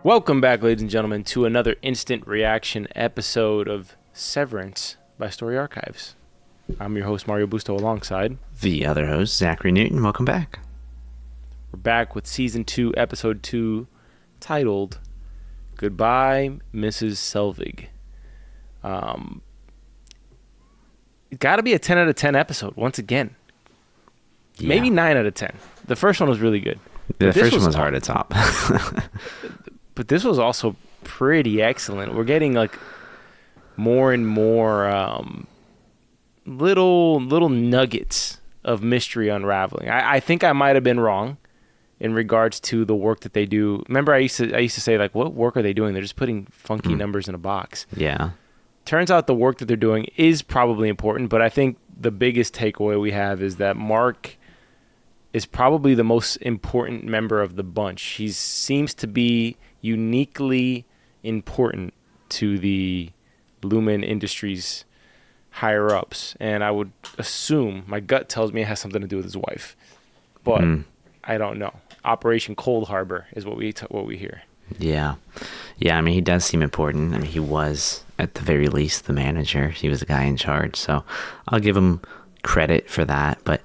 Welcome back, ladies and gentlemen, to another instant reaction episode of Severance by Story Archives. I'm your host, Mario Busto, alongside the other host, Zachary Newton. Welcome back. We're back with Season 2, Episode 2, titled Goodbye, Mrs. Selvig. Got to be a 10 out of 10 episode, once again. Yeah. Maybe 9 out of 10. The first one was really good. The first one was hard to top. But this was also pretty excellent. We're getting like more and more little nuggets of mystery unraveling. I think I might have been wrong in regards to the work that they do. Remember, I used to say, like, what work are they doing? They're just putting funky numbers in a box. Yeah. Turns out the work that they're doing is probably important, but I think the biggest takeaway we have is that Mark is probably the most important member of the bunch. He seems to be uniquely important to the Lumen Industries higher ups, and I would assume, my gut tells me it has something to do with his wife, but I don't know. Operation Cold Harbor is what we hear. Yeah. I mean, he does seem important. I mean, he was at the very least the manager. He was the guy in charge, so I'll give him credit for that. But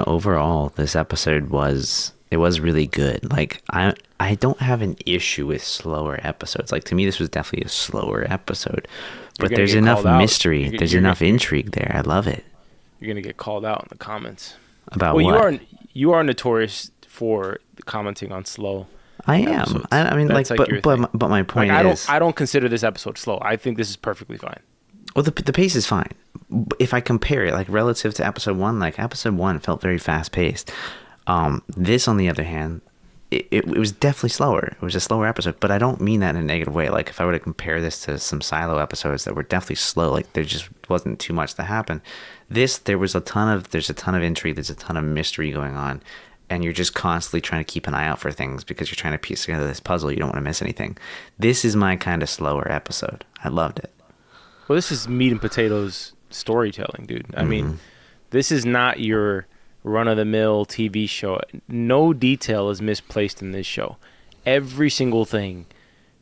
overall, this episode was really good. Like, I don't have an issue with slower episodes. Like, to me, this was definitely a slower episode. But there's enough mystery. There's enough intrigue there. I love it. You're gonna get called out in the comments. About what? You are notorious for commenting on slow. I am. Episodes. I mean, that's like, but my point is, I don't consider this episode slow. I think this is perfectly fine. Well, the pace is fine. If I compare it, like, relative to episode 1, like, episode 1 felt very fast paced. This, on the other hand, it was definitely slower. It was a slower episode, but I don't mean that in a negative way. Like, if I were to compare this to some Silo episodes that were definitely slow, like, there just wasn't too much to happen. There's a ton of intrigue, there's a ton of mystery going on, and you're just constantly trying to keep an eye out for things because you're trying to piece together this puzzle. You don't want to miss anything. This is my kind of slower episode. I loved it. Well, this is meat and potatoes storytelling, dude. I mean, this is not your run-of-the-mill TV show. No detail is misplaced in this show. Every single thing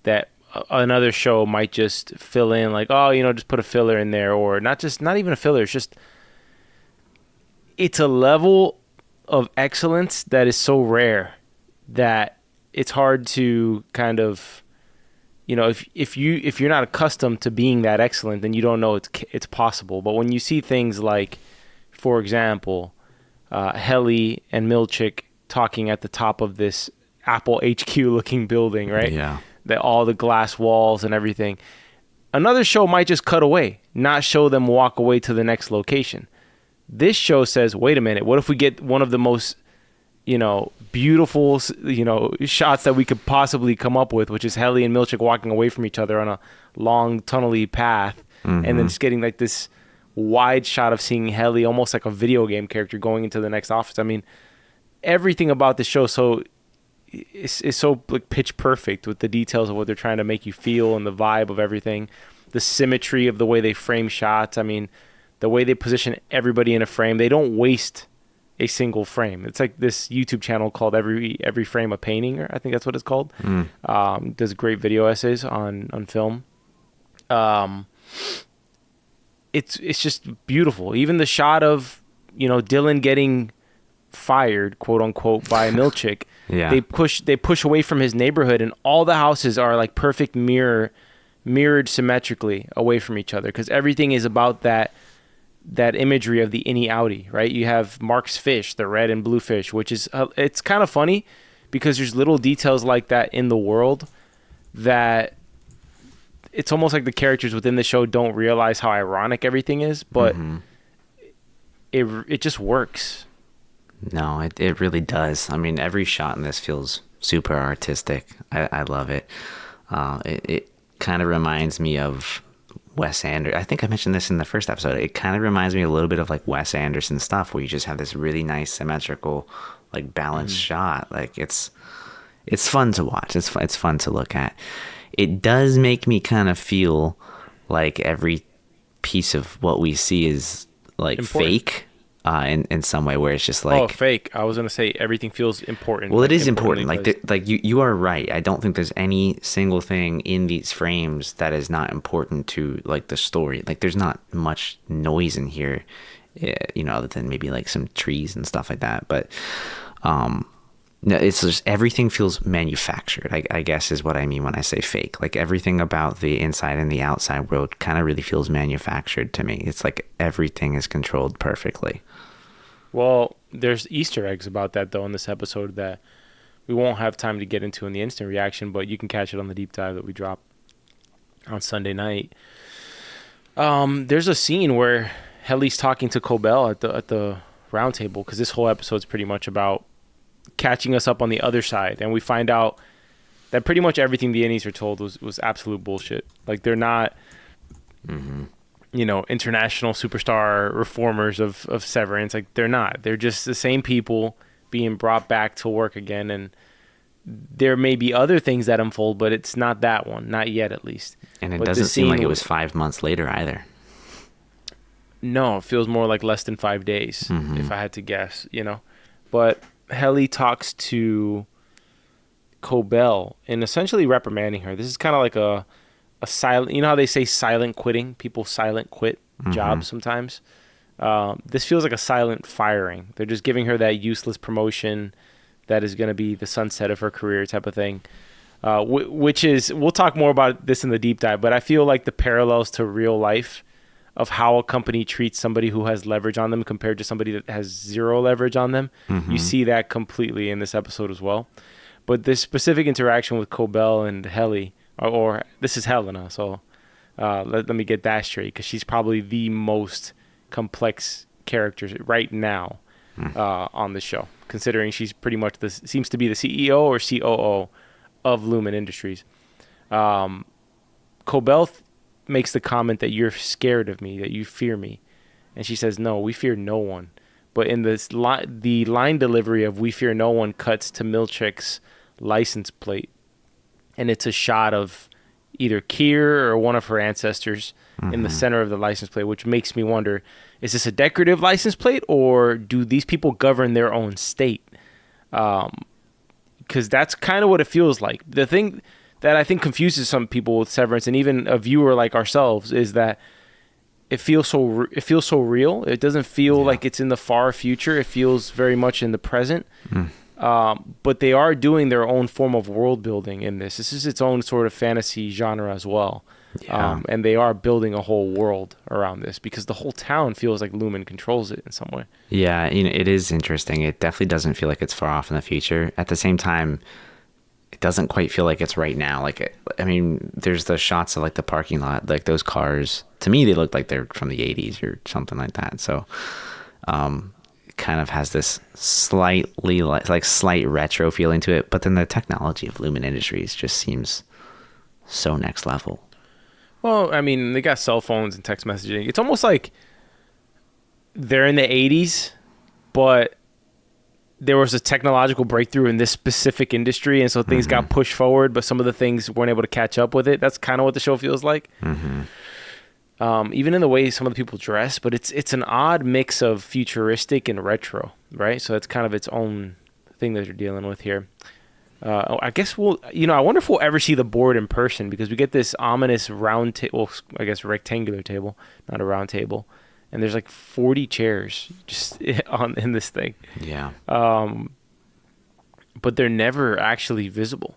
that another show might just fill in, like, just put a filler in there, or not even a filler. It's a level of excellence that is so rare that it's hard to kind of, if you're not accustomed to being that excellent, then you don't know it's possible. But when you see things like, for example, Heli and Milchik talking at the top of this Apple HQ looking building, right? Yeah. All the glass walls and everything. Another show might just cut away, not show them walk away to the next location. This show says, wait a minute, what if we get one of the most, beautiful, shots that we could possibly come up with, which is Helly and Milchik walking away from each other on a long tunnely path, and then just getting like this wide shot of seeing Helly almost like a video game character going into the next office. I mean, everything about the show is so like pitch perfect with the details of what they're trying to make you feel and the vibe of everything, the symmetry of the way they frame shots. I mean, the way they position everybody in a frame. They don't waste a single frame. It's like this YouTube channel called Every Frame a Painting, or I think that's what it's called. Does great video essays on film. It's just beautiful. Even the shot of Dylan getting fired, quote unquote, by Milchik. Yeah. They push away from his neighborhood, and all the houses are like perfect mirrored symmetrically away from each other, because everything is about that imagery of the innie outie, right? You have Mark's fish, the red and blue fish, which is it's kind of funny because there's little details like that in the world that it's almost like the characters within the show don't realize how ironic everything is, but it just works. No, it really does. I mean, every shot in this feels super artistic. I love it. It kind of reminds me of Wes Anderson. I think I mentioned this in the first episode. It kind of reminds me a little bit of like Wes Anderson stuff, where you just have this really nice symmetrical, like, balanced shot. Like, it's fun to watch. It's fun to look at. It does make me kind of feel like every piece of what we see is like important. Fake. in some way, where it's just Oh, like, fake. I was gonna say everything feels important. well, it like, is important. importantly Like, placed. you are right. I don't think there's any single thing in these frames that is not important to like the story. Like, there's not much noise in here, other than maybe like some trees and stuff like that. But no, it's just everything feels manufactured. I guess is what I mean when I say fake. Like, everything about the inside and the outside world kind of really feels manufactured to me. It's like everything is controlled perfectly. Well, there's Easter eggs about that though in this episode that we won't have time to get into in the instant reaction, but you can catch it on the deep dive that we drop on Sunday night. There's a scene where Helly's talking to Cobell at the round table, because this whole episode's pretty much about catching us up on the other side, and we find out that pretty much everything the innies are told was absolute bullshit. Like, they're not international superstar reformers of Severance. Like, they're not. They're just the same people being brought back to work again, and there may be other things that unfold, but it's not that one, not yet at least. And it But the doesn't seem like scene it was 5 months later either. No, it feels more like less than 5 days, if I had to guess. But Helly talks to Cobell and essentially reprimanding her. This is kind of like a silent, how they say silent quitting? People silent quit jobs sometimes. This feels like a silent firing. They're just giving her that useless promotion that is going to be the sunset of her career type of thing. Which is, we'll talk more about this in the deep dive, but I feel like the parallels to real life of how a company treats somebody who has leverage on them compared to somebody that has zero leverage on them. You see that completely in this episode as well. But this specific interaction with Cobell and Helly, or this is Helena, so let me get that straight, because she's probably the most complex character right now on the show, considering she's pretty much seems to be the CEO or COO of Lumen Industries. Cobell makes the comment that you're scared of me, that you fear me. And she says, no, we fear no one. But in this the line delivery of we fear no one cuts to Milchik's license plate. And it's a shot of either Kier or one of her ancestors in the center of the license plate, which makes me wonder, is this a decorative license plate, or do these people govern their own state? Because that's kind of what it feels like. The thing that I think confuses some people with Severance, and even a viewer like ourselves, is that it feels so real. It doesn't feel like it's in the far future. It feels very much in the present. But they are doing their own form of world building in this. This is its own sort of fantasy genre as well. And they are building a whole world around this, because the whole town feels like Lumen controls it in some way. Yeah, it is interesting. It definitely doesn't feel like it's far off in the future. At the same time, it doesn't quite feel like it's right now. Like, I mean, there's the shots of like the parking lot, like those cars. To me, they look like they're from the 80s or something like that. So, it kind of has this slightly slight retro feeling to it. But then the technology of Lumen Industries just seems so next level. Well, I mean, they got cell phones and text messaging. It's almost like they're in the 80s, but there was a technological breakthrough in this specific industry, and so things got pushed forward, but some of the things weren't able to catch up with it. That's kind of what the show feels like. Even in the way some of the people dress, but it's an odd mix of futuristic and retro, right? So it's kind of its own thing that you're dealing with here. I guess I wonder if we'll ever see the board in person, because we get this ominous round table, I guess rectangular table, not a round table. And there's like 40 chairs just in this thing. Yeah. But they're never actually visible,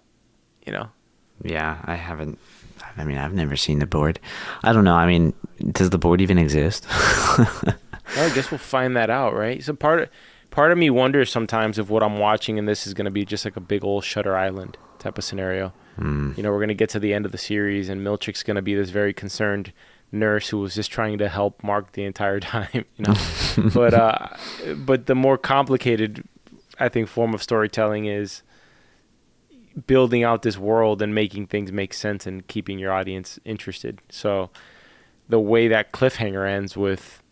Yeah, I've never seen the board. I don't know. I mean, does the board even exist? Well, I guess we'll find that out, right? So part of me wonders sometimes if what I'm watching in this is going to be just like a big old Shutter Island type of scenario. We're going to get to the end of the series, and Milchik's going to be this very concerned nurse who was just trying to help Mark the entire time, but the more complicated, I think, form of storytelling is building out this world and making things make sense and keeping your audience interested. So the way that cliffhanger ends with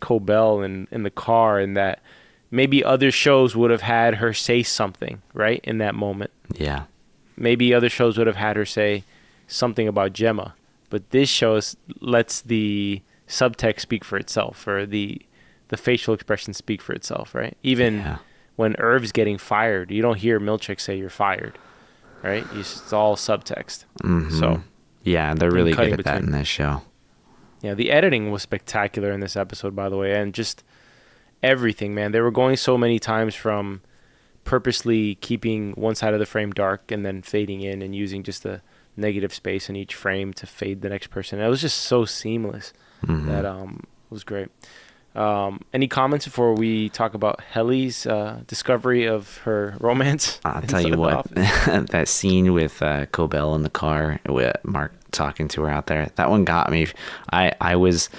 Cobell in the car, and that maybe other shows would have had her say something right in that moment. Yeah. Maybe other shows would have had her say something about Gemma. But this show lets the subtext speak for itself, or the the facial expressions speak for itself, right? Even Yeah. when Irv's getting fired, you don't hear Milchik say you're fired, right? It's all subtext. So Yeah, they're and really good cutting at that between. in this show. Yeah, the editing was spectacular in this episode, by the way, and just everything, man. They were going so many times from purposely keeping one side of the frame dark and then fading in and using just a negative space in each frame to fade the next person. It was just so seamless that was great. Any comments before we talk about Helly's discovery of her romance? I'll tell inside you the what, office? that scene with Cobell in the car with Mark talking to her out there, that one got me. I was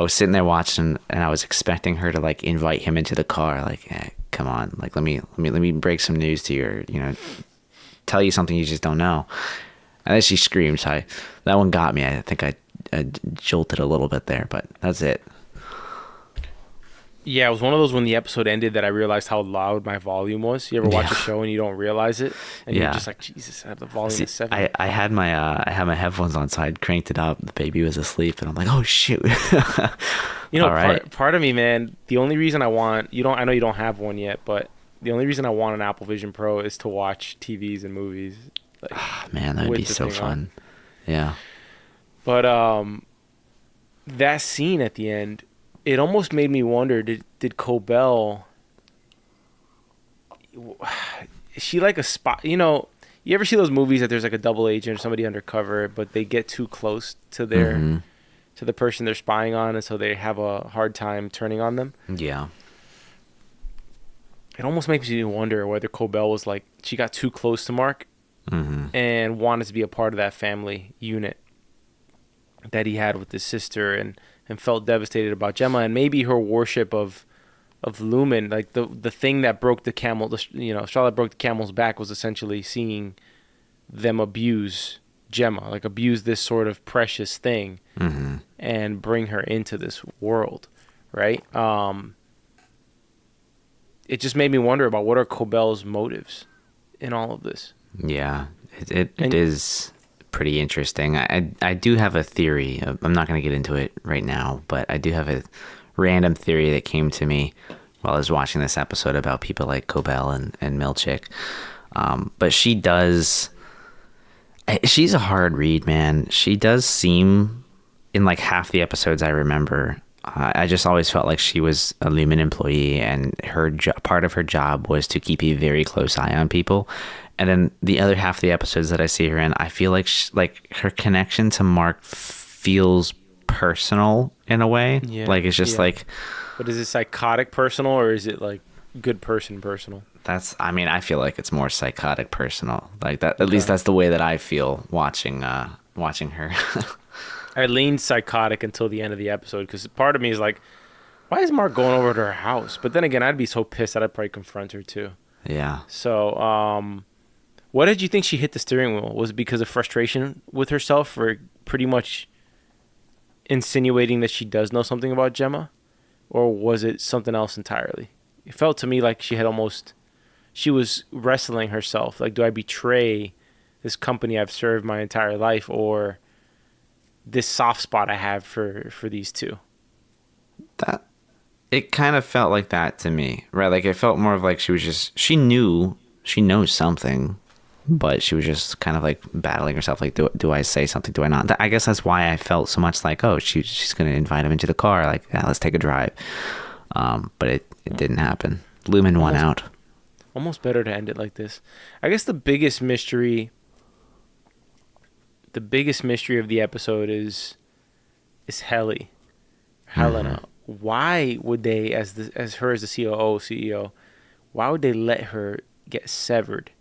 sitting there watching, and I was expecting her to like invite him into the car, like, hey, come on, like let me break some news to you, or, you know, tell you something you just don't know. And then she screams. That one got me. I think I jolted a little bit there, but that's it. Yeah, it was one of those when the episode ended that I realized how loud my volume was. You ever watch a show and you don't realize it, and you're just like, Jesus, I have the volume at 7. I had my headphones on, so I cranked it up. The baby was asleep, and I'm like, oh shoot. You know, All right. part of me, man, the only reason I want I know you don't have one yet, but the only reason I want an Apple Vision Pro is to watch TVs and movies. Like, Man, that'd with be the so thing fun. on. Yeah. But that scene at the end, it almost made me wonder, did Cobell, is she like a spot, you know, you ever see those movies that there's like a double agent or somebody undercover, but they get too close to their to the person they're spying on, and so they have a hard time turning on them? Yeah. It almost makes me wonder whether Cobell was like, she got too close to Mark and wanted to be a part of that family unit that he had with his sister, and felt devastated about Gemma, and maybe her worship of Lumen, like the thing that broke the camel, straw that broke the camel's back, was essentially seeing them abuse Gemma, like abuse this sort of precious thing, and bring her into this world, right? It just made me wonder about what are Cobell's motives in all of this. Yeah, it is pretty interesting. I do have a theory. I'm not going to get into it right now, but I do have a random theory that came to me while I was watching this episode about people like Cobel and Milchik. But she's a hard read, man. She does seem, in like half the episodes I remember, I just always felt like she was a Lumen employee, and her part of her job was to keep a very close eye on people. And then the other half of the episodes that I see her in, I feel like her connection to Mark feels personal in a way. Yeah, like it's just like. But is it psychotic personal, or is it like good person personal? I feel like it's more psychotic personal. Like that. At least that's the way that I feel watching her. I leaned psychotic until the end of the episode, because part of me is like, why is Mark going over to her house? But then again, I'd be so pissed that I'd probably confront her too. Yeah. So, what did you think she hit the steering wheel? Was it because of frustration with herself for pretty much insinuating that she does know something about Gemma? Or was it something else entirely? It felt to me like she was wrestling herself. Like, do I betray this company I've served my entire life, or this soft spot I have for these two? That it kind of felt like that to me, right? Like it felt more of like she knows something, but she was just kind of like battling herself. Like, do I say something? Do I not? I guess that's why I felt so much like, oh, she's gonna invite him into the car. Like, yeah, let's take a drive. But it didn't happen. Lumen won out. Almost better to end it like this. I guess the biggest mystery of the episode is Helly, Helena. Why would they, as her as the CEO, why would they let her get severed?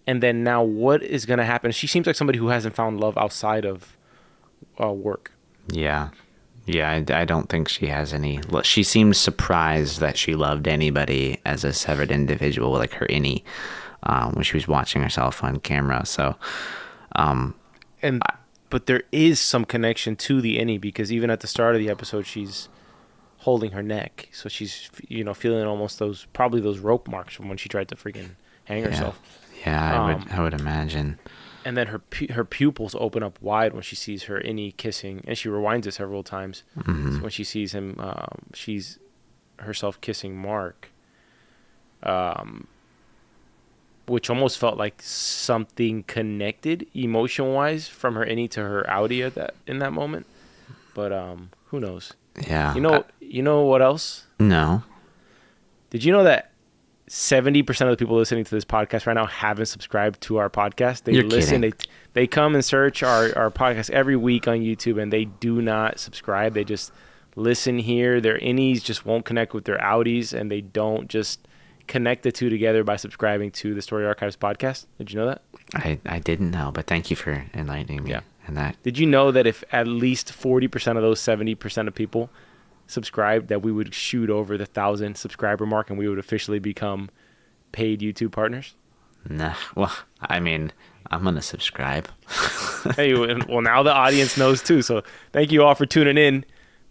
And then now, what is going to happen? She seems like somebody who hasn't found love outside of work. Yeah. I don't think she has any. She seemed surprised that she loved anybody as a severed individual, like her innie, when she was watching herself on camera. So, but there is some connection to the innie, because even at the start of the episode, she's holding her neck, so she's feeling almost those rope marks from when she tried to freaking hang herself. Yeah, I would imagine. and then her pupils open up wide when she sees her innie kissing, and she rewinds it several times. Mm-hmm. So when she sees him, she's herself kissing Mark, which almost felt like something connected emotion wise from her innie to her outie in that moment. But who knows? Yeah. You know what else? No. Did you know that 70% of the people listening to this podcast right now haven't subscribed to our podcast? They You're listen, kidding. they come and search our podcast every week on YouTube, and they do not subscribe. They just listen here. Their innies just won't connect with their outies, and they don't just connect the two together by subscribing to the Story Archives podcast. Did you know that? I didn't know, but thank you for enlightening me. Yeah. And that. Did you know that if at least 40% of those 70% of people subscribed, that we would shoot over the 1,000 subscriber mark and we would officially become paid YouTube partners? Nah. Well, I mean, I'm gonna subscribe. Hey, well, now the audience knows too. So thank you all for tuning in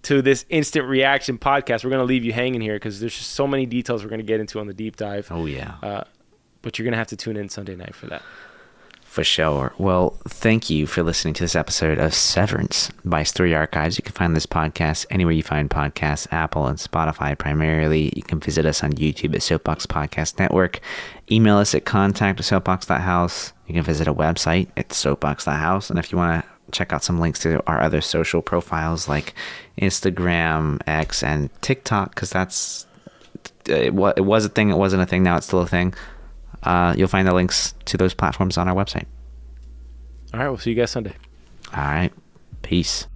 to this instant reaction podcast. We're gonna leave you hanging here because there's just so many details we're gonna get into on the deep dive. Oh yeah. But you're gonna have to tune in Sunday night for that. For sure. Well, thank you for listening to this episode of Severance by Story Archives. You can find this podcast anywhere you find podcasts, Apple and Spotify primarily. You can visit us on YouTube at Soapbox Podcast Network. Email us at contact@soapbox.house. You can visit a website at soapbox.house. And if you want to check out some links to our other social profiles like Instagram, X, and TikTok, because that's it was a thing, it wasn't a thing, now it's still a thing. You'll find the links to those platforms on our website. All right, we'll see you guys Sunday. All right. Peace.